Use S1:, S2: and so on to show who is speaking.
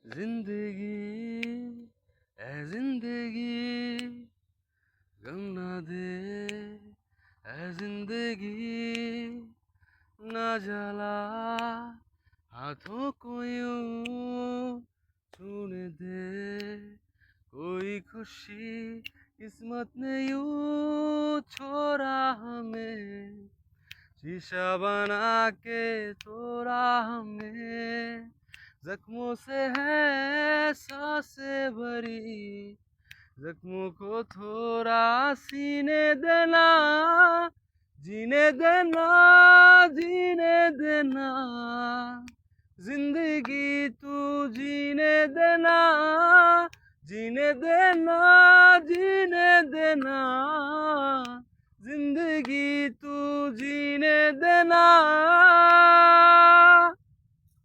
S1: जिंदगी ए जिंदगी गम ना दे ए जिंदगी ना जला हाथों को यूं छूने दे कोई खुशी किस्मत ने यूं छोड़ा हमें शीशा बना के तोड़ा हमें जख्मों से है सांसें भरी जख्मों को थोड़ा सीने देना जीने देना जीने देना जिंदगी तू जीने देना जीने देना जीने देना जिंदगी तू जीने देना।